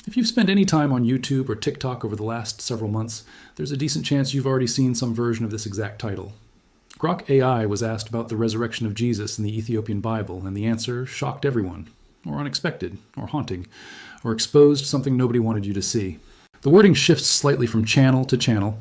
If you've spent any time on YouTube or TikTok over the last several months, there's a decent chance you've already seen some version of this exact title. Grok AI was asked about the resurrection of Jesus in the Ethiopian Bible, and the answer shocked everyone, or unexpected, or haunting, or exposed something nobody wanted you to see. The wording shifts slightly from channel to channel,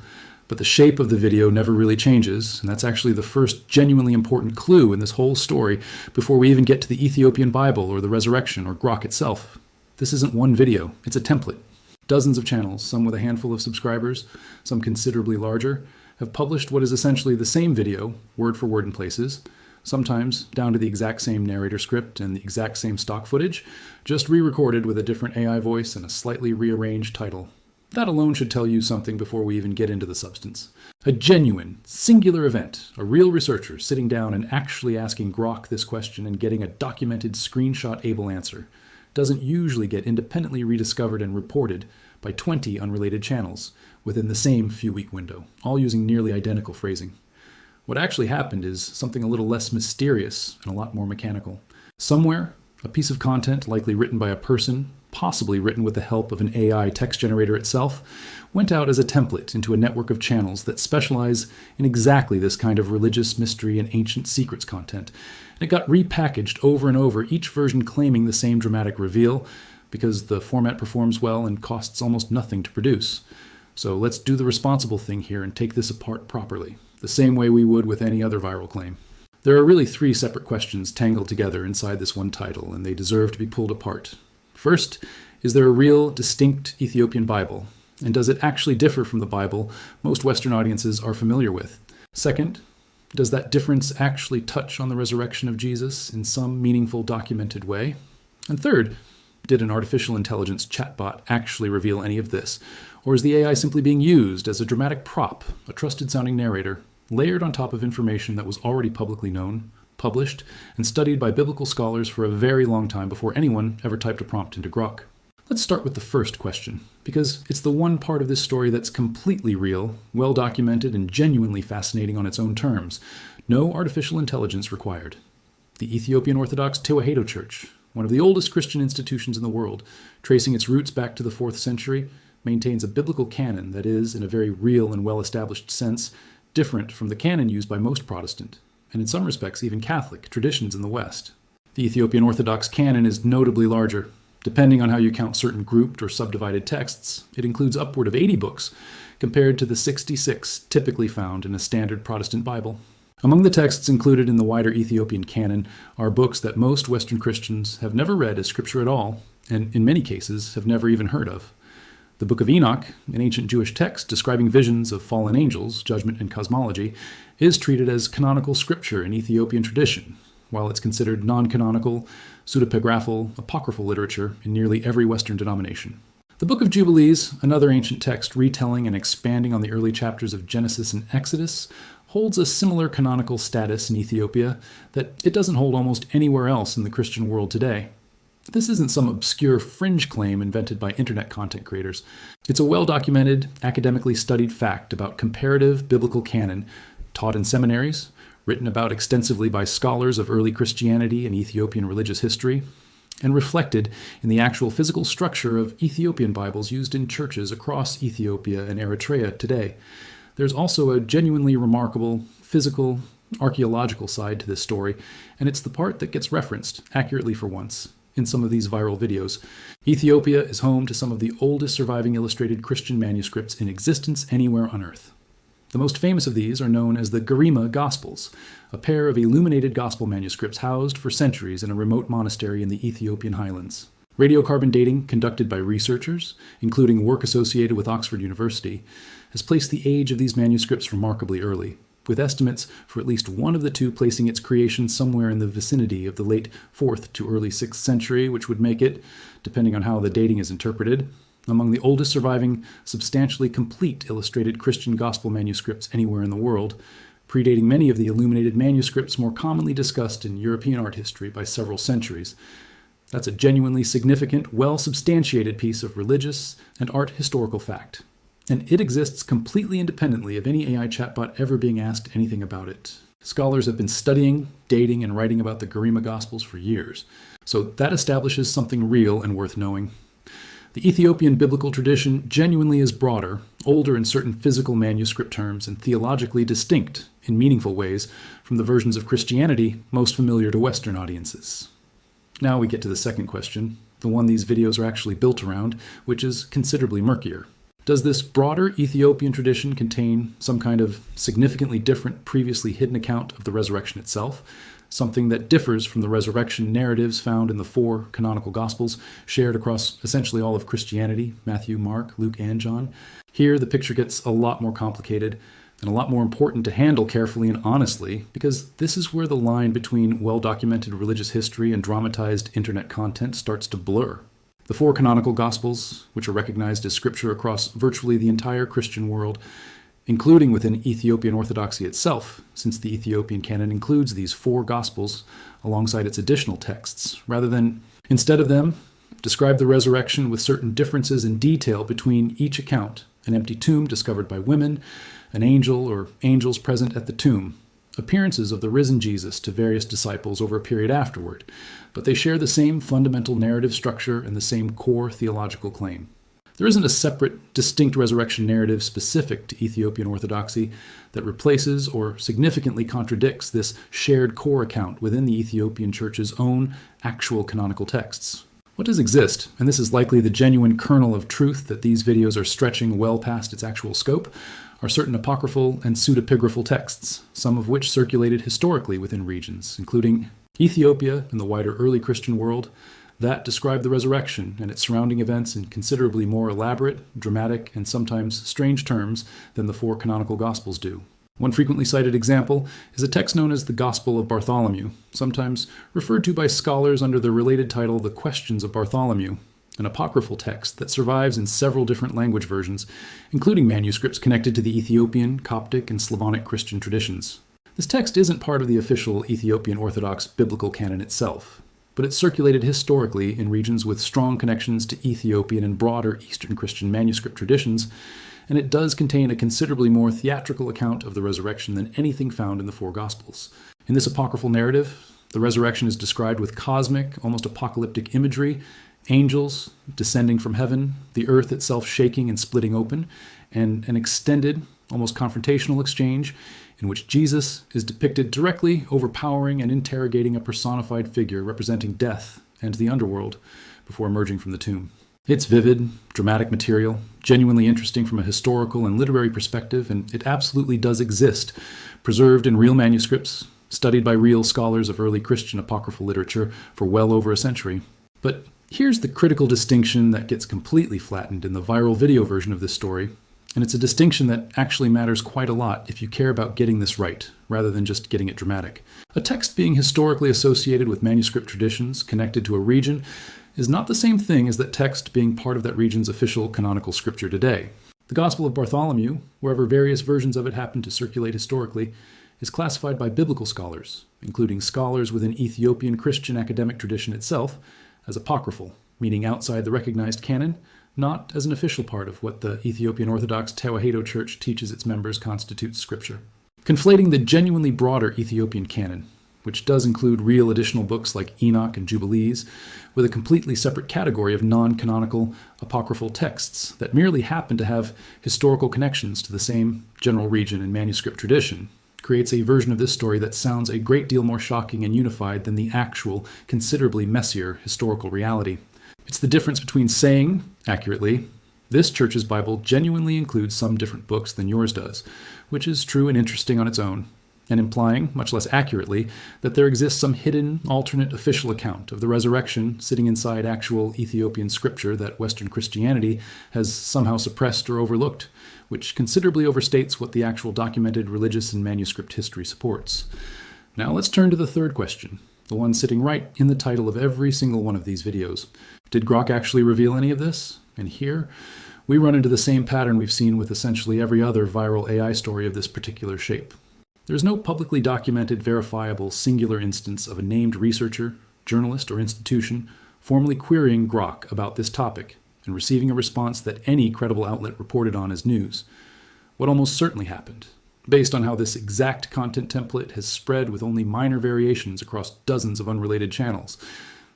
but the shape of the video never really changes, and that's actually the first genuinely important clue in this whole story before we even get to the Ethiopian Bible or the resurrection or Grok itself. This isn't one video, it's a template. Dozens of channels, some with a handful of subscribers, some considerably larger, have published what is essentially the same video, word for word in places, sometimes down to the exact same narrator script and the exact same stock footage, just re-recorded with a different AI voice and a slightly rearranged title. That alone should tell you something before we even get into the substance. A genuine, singular event, a real researcher sitting down and actually asking Grok this question and getting a documented, screenshot-able answer, doesn't usually get independently rediscovered and reported by 20 unrelated channels within the same few-week window, all using nearly identical phrasing. What actually happened is something a little less mysterious and a lot more mechanical. Somewhere, a piece of content likely written by a person, possibly written with the help of an AI text generator itself, went out as a template into a network of channels that specialize in exactly this kind of religious mystery and ancient secrets content. And it got repackaged over and over, each version claiming the same dramatic reveal, because the format performs well and costs almost nothing to produce. So let's do the responsible thing here and take this apart properly, the same way we would with any other viral claim. There are really three separate questions tangled together inside this one title, and they deserve to be pulled apart. First, is there a real, distinct Ethiopian Bible? And does it actually differ from the Bible most Western audiences are familiar with? Second, does that difference actually touch on the resurrection of Jesus in some meaningful, documented way? And third, did an artificial intelligence chatbot actually reveal any of this? Or is the AI simply being used as a dramatic prop, a trusted-sounding narrator, layered on top of information that was already publicly known, published, and studied by biblical scholars for a very long time before anyone ever typed a prompt into Grok? Let's start with the first question, because it's the one part of this story that's completely real, well-documented, and genuinely fascinating on its own terms. No artificial intelligence required. The Ethiopian Orthodox Tewahedo Church, one of the oldest Christian institutions in the world, tracing its roots back to the 4th century, maintains a biblical canon that is, in a very real and well-established sense, different from the canon used by most Protestant, and in some respects even Catholic, traditions in the West. The Ethiopian Orthodox canon is notably larger. Depending on how you count certain grouped or subdivided texts, it includes upward of 80 books, compared to the 66 typically found in a standard Protestant Bible. Among the texts included in the wider Ethiopian canon are books that most Western Christians have never read as scripture at all, and in many cases have never even heard of. The Book of Enoch, an ancient Jewish text describing visions of fallen angels, judgment, and cosmology, is treated as canonical scripture in Ethiopian tradition, while it's considered non-canonical, pseudepigraphal, apocryphal literature in nearly every Western denomination. The Book of Jubilees, another ancient text retelling and expanding on the early chapters of Genesis and Exodus, holds a similar canonical status in Ethiopia that it doesn't hold almost anywhere else in the Christian world today. This isn't some obscure fringe claim invented by internet content creators. It's a well-documented, academically studied fact about comparative biblical canon, taught in seminaries, written about extensively by scholars of early Christianity and Ethiopian religious history, and reflected in the actual physical structure of Ethiopian Bibles used in churches across Ethiopia and Eritrea today. There's also a genuinely remarkable physical, archaeological side to this story, and it's the part that gets referenced, accurately for once, in some of these viral videos. Ethiopia is home to some of the oldest surviving illustrated Christian manuscripts in existence anywhere on Earth. The most famous of these are known as the Garima Gospels, a pair of illuminated gospel manuscripts housed for centuries in a remote monastery in the Ethiopian highlands. Radiocarbon dating conducted by researchers, including work associated with Oxford University, has placed the age of these manuscripts remarkably early, with estimates for at least one of the two placing its creation somewhere in the vicinity of the late 4th to early 6th century, which would make it, depending on how the dating is interpreted, among the oldest surviving, substantially complete illustrated Christian gospel manuscripts anywhere in the world, predating many of the illuminated manuscripts more commonly discussed in European art history by several centuries. That's a genuinely significant, well-substantiated piece of religious and art historical fact. And it exists completely independently of any AI chatbot ever being asked anything about it. Scholars have been studying, dating, and writing about the Garima Gospels for years, so that establishes something real and worth knowing. The Ethiopian biblical tradition genuinely is broader, older in certain physical manuscript terms, and theologically distinct in meaningful ways from the versions of Christianity most familiar to Western audiences. Now we get to the second question, the one these videos are actually built around, which is considerably murkier. Does this broader Ethiopian tradition contain some kind of significantly different, previously hidden account of the resurrection itself? Something that differs from the resurrection narratives found in the 4 canonical Gospels, shared across essentially all of Christianity, Matthew, Mark, Luke, and John? Here, the picture gets a lot more complicated and a lot more important to handle carefully and honestly, because this is where the line between well-documented religious history and dramatized internet content starts to blur. The 4 canonical Gospels, which are recognized as scripture across virtually the entire Christian world, including within Ethiopian Orthodoxy itself, since the Ethiopian canon includes these 4 Gospels alongside its additional texts, instead of them, describe the resurrection with certain differences in detail between each account: an empty tomb discovered by women, an angel or angels present at the tomb, appearances of the risen Jesus to various disciples over a period afterward, but they share the same fundamental narrative structure and the same core theological claim. There isn't a separate, distinct resurrection narrative specific to Ethiopian Orthodoxy that replaces or significantly contradicts this shared core account within the Ethiopian Church's own actual canonical texts. What does exist, and this is likely the genuine kernel of truth that these videos are stretching well past its actual scope, are certain apocryphal and pseudepigraphal texts, some of which circulated historically within regions, including Ethiopia and the wider early Christian world, that describe the resurrection and its surrounding events in considerably more elaborate, dramatic, and sometimes strange terms than the 4 canonical Gospels do. One frequently cited example is a text known as the Gospel of Bartholomew, sometimes referred to by scholars under the related title The Questions of Bartholomew, an apocryphal text that survives in several different language versions, including manuscripts connected to the Ethiopian, Coptic, and Slavonic Christian traditions. This text isn't part of the official Ethiopian Orthodox biblical canon itself, but it's circulated historically in regions with strong connections to Ethiopian and broader Eastern Christian manuscript traditions, and it does contain a considerably more theatrical account of the resurrection than anything found in the 4 Gospels. In this apocryphal narrative, the resurrection is described with cosmic, almost apocalyptic imagery, angels descending from heaven, the earth itself shaking and splitting open, and an extended, almost confrontational exchange in which Jesus is depicted directly overpowering and interrogating a personified figure representing death and the underworld before emerging from the tomb. It's vivid, dramatic material, genuinely interesting from a historical and literary perspective, and it absolutely does exist, preserved in real manuscripts, studied by real scholars of early Christian apocryphal literature for well over a century. But here's the critical distinction that gets completely flattened in the viral video version of this story, and it's a distinction that actually matters quite a lot if you care about getting this right, rather than just getting it dramatic. A text being historically associated with manuscript traditions connected to a region is not the same thing as that text being part of that region's official canonical scripture today. The Gospel of Bartholomew, wherever various versions of it happen to circulate historically, is classified by biblical scholars, including scholars within Ethiopian Christian academic tradition itself, as apocryphal, meaning outside the recognized canon, not as an official part of what the Ethiopian Orthodox Tewahedo Church teaches its members constitutes scripture. Conflating the genuinely broader Ethiopian canon, which does include real additional books like Enoch and Jubilees, with a completely separate category of non-canonical apocryphal texts that merely happen to have historical connections to the same general region and manuscript tradition, creates a version of this story that sounds a great deal more shocking and unified than the actual, considerably messier historical reality. It's the difference between saying, accurately, this church's Bible genuinely includes some different books than yours does, which is true and interesting on its own, and implying, much less accurately, that there exists some hidden, alternate official account of the resurrection sitting inside actual Ethiopian scripture that Western Christianity has somehow suppressed or overlooked, which considerably overstates what the actual documented religious and manuscript history supports. Now let's turn to the third question, the one sitting right in the title of every single one of these videos. Did Grok actually reveal any of this? And here, we run into the same pattern we've seen with essentially every other viral AI story of this particular shape. There's no publicly documented, verifiable, singular instance of a named researcher, journalist, or institution formally querying Grok about this topic and receiving a response that any credible outlet reported on as news. What almost certainly happened, based on how this exact content template has spread with only minor variations across dozens of unrelated channels,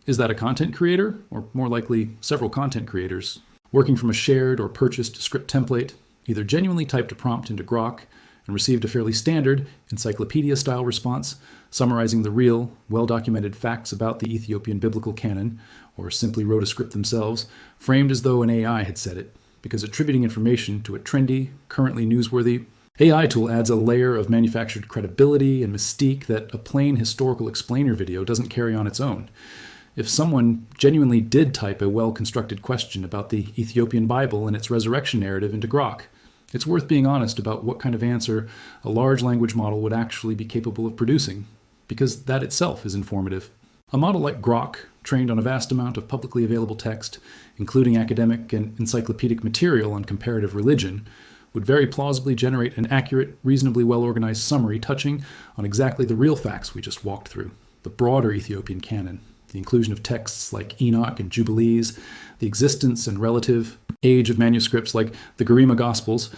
is that a content creator, or more likely several content creators, working from a shared or purchased script template, either genuinely typed a prompt into Grok and received a fairly standard encyclopedia-style response summarizing the real, well-documented facts about the Ethiopian biblical canon, or simply wrote a script themselves, framed as though an AI had said it, because attributing information to a trendy, currently newsworthy AI tool adds a layer of manufactured credibility and mystique that a plain historical explainer video doesn't carry on its own. If someone genuinely did type a well-constructed question about the Ethiopian Bible and its resurrection narrative into Grok, it's worth being honest about what kind of answer a large language model would actually be capable of producing, because that itself is informative. A model like Grok, trained on a vast amount of publicly available text, including academic and encyclopedic material on comparative religion, would very plausibly generate an accurate, reasonably well-organized summary touching on exactly the real facts we just walked through, the broader Ethiopian canon, the inclusion of texts like Enoch and Jubilees, the existence and relative age of manuscripts like the Garima Gospels,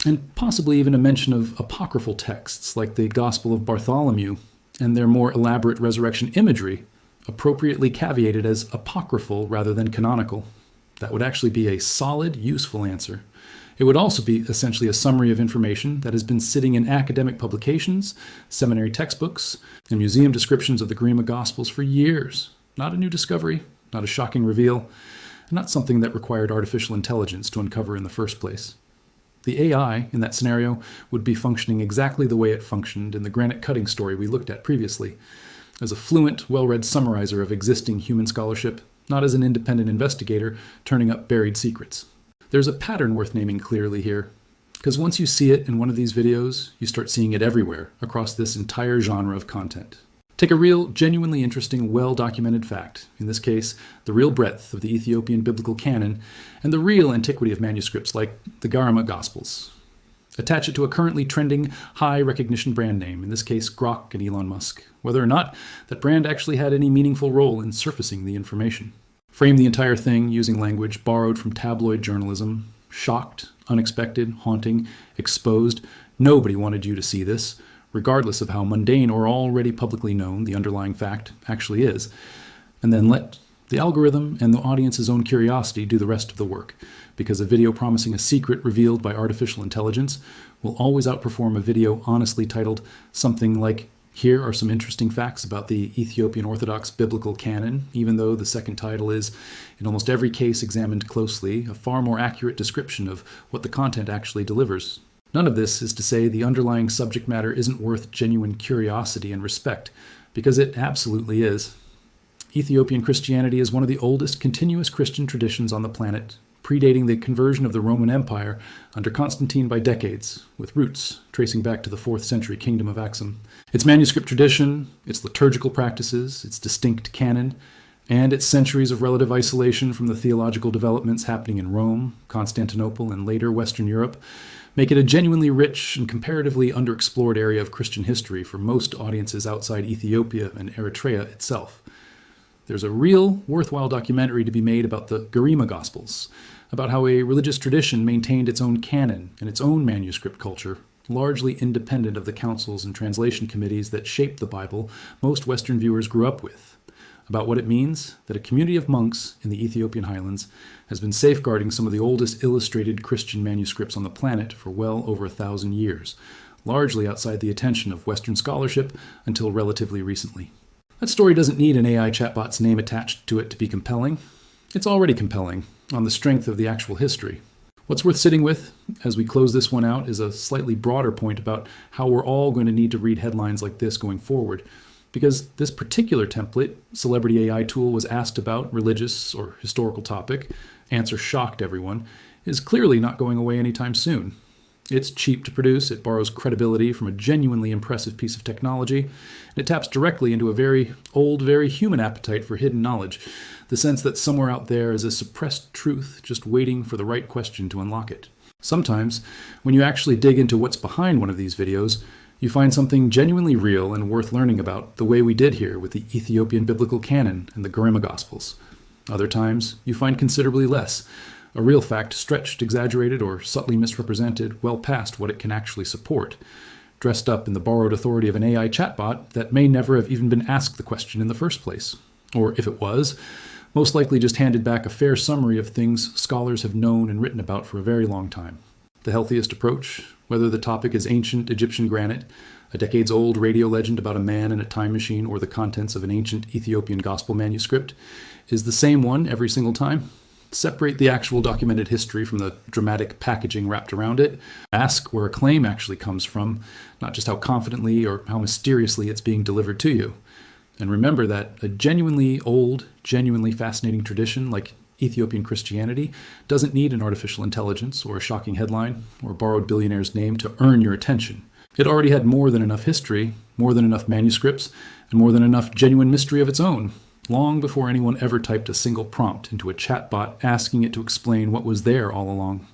and possibly even a mention of apocryphal texts like the Gospel of Bartholomew and their more elaborate resurrection imagery, appropriately caveated as apocryphal rather than canonical. That would actually be a solid, useful answer. It would also be essentially a summary of information that has been sitting in academic publications, seminary textbooks, and museum descriptions of the Garima Gospels for years. Not a new discovery, not a shocking reveal, and not something that required artificial intelligence to uncover in the first place. The AI, in that scenario, would be functioning exactly the way it functioned in the granite cutting story we looked at previously, as a fluent, well-read summarizer of existing human scholarship, not as an independent investigator turning up buried secrets. There's a pattern worth naming clearly here, because once you see it in one of these videos, you start seeing it everywhere across this entire genre of content. Take a real, genuinely interesting, well-documented fact, in this case, the real breadth of the Ethiopian biblical canon, and the real antiquity of manuscripts like the Garima Gospels. Attach it to a currently trending, high-recognition brand name, in this case Grok and Elon Musk, whether or not that brand actually had any meaningful role in surfacing the information. Frame the entire thing using language borrowed from tabloid journalism, shocked, unexpected, haunting, exposed. Nobody wanted you to see this, regardless of how mundane or already publicly known the underlying fact actually is. And then let the algorithm and the audience's own curiosity do the rest of the work, because a video promising a secret revealed by artificial intelligence will always outperform a video honestly titled something like, "Here are some interesting facts about the Ethiopian Orthodox biblical canon," even though the second title is, in almost every case examined closely, a far more accurate description of what the content actually delivers. None of this is to say the underlying subject matter isn't worth genuine curiosity and respect, because it absolutely is. Ethiopian Christianity is one of the oldest continuous Christian traditions on the planet, predating the conversion of the Roman Empire under Constantine by decades, with roots tracing back to the 4th century kingdom of Axum. Its manuscript tradition, its liturgical practices, its distinct canon, and its centuries of relative isolation from the theological developments happening in Rome, Constantinople, and later Western Europe make it a genuinely rich and comparatively underexplored area of Christian history for most audiences outside Ethiopia and Eritrea itself. There's a real, worthwhile documentary to be made about the Garima Gospels, about how a religious tradition maintained its own canon and its own manuscript culture, largely independent of the councils and translation committees that shaped the Bible most Western viewers grew up with, about what it means that a community of monks in the Ethiopian highlands has been safeguarding some of the oldest illustrated Christian manuscripts on the planet for well over 1,000 years, largely outside the attention of Western scholarship until relatively recently. That story doesn't need an AI chatbot's name attached to it to be compelling. It's already compelling, on the strength of the actual history. What's worth sitting with, as we close this one out, is a slightly broader point about how we're all going to need to read headlines like this going forward, because this particular template, celebrity AI tool was asked about religious or historical topic, answer shocked everyone, is clearly not going away anytime soon. It's cheap to produce, it borrows credibility from a genuinely impressive piece of technology, and it taps directly into a very old, very human appetite for hidden knowledge, the sense that somewhere out there is a suppressed truth just waiting for the right question to unlock it. Sometimes, when you actually dig into what's behind one of these videos, you find something genuinely real and worth learning about, the way we did here with the Ethiopian biblical canon and the Garima Gospels. Other times, you find considerably less, a real fact stretched, exaggerated, or subtly misrepresented well past what it can actually support, dressed up in the borrowed authority of an AI chatbot that may never have even been asked the question in the first place. Or if it was, most likely just handed back a fair summary of things scholars have known and written about for a very long time. The healthiest approach, whether the topic is ancient Egyptian granite, a decades-old radio legend about a man in a time machine, or the contents of an ancient Ethiopian gospel manuscript, is the same one every single time. Separate the actual documented history from the dramatic packaging wrapped around it. Ask where a claim actually comes from, not just how confidently or how mysteriously it's being delivered to you. And remember that a genuinely old, genuinely fascinating tradition like Ethiopian Christianity doesn't need an artificial intelligence or a shocking headline or a borrowed billionaire's name to earn your attention. It already had more than enough history, more than enough manuscripts, and more than enough genuine mystery of its own, long before anyone ever typed a single prompt into a chatbot asking it to explain what was there all along.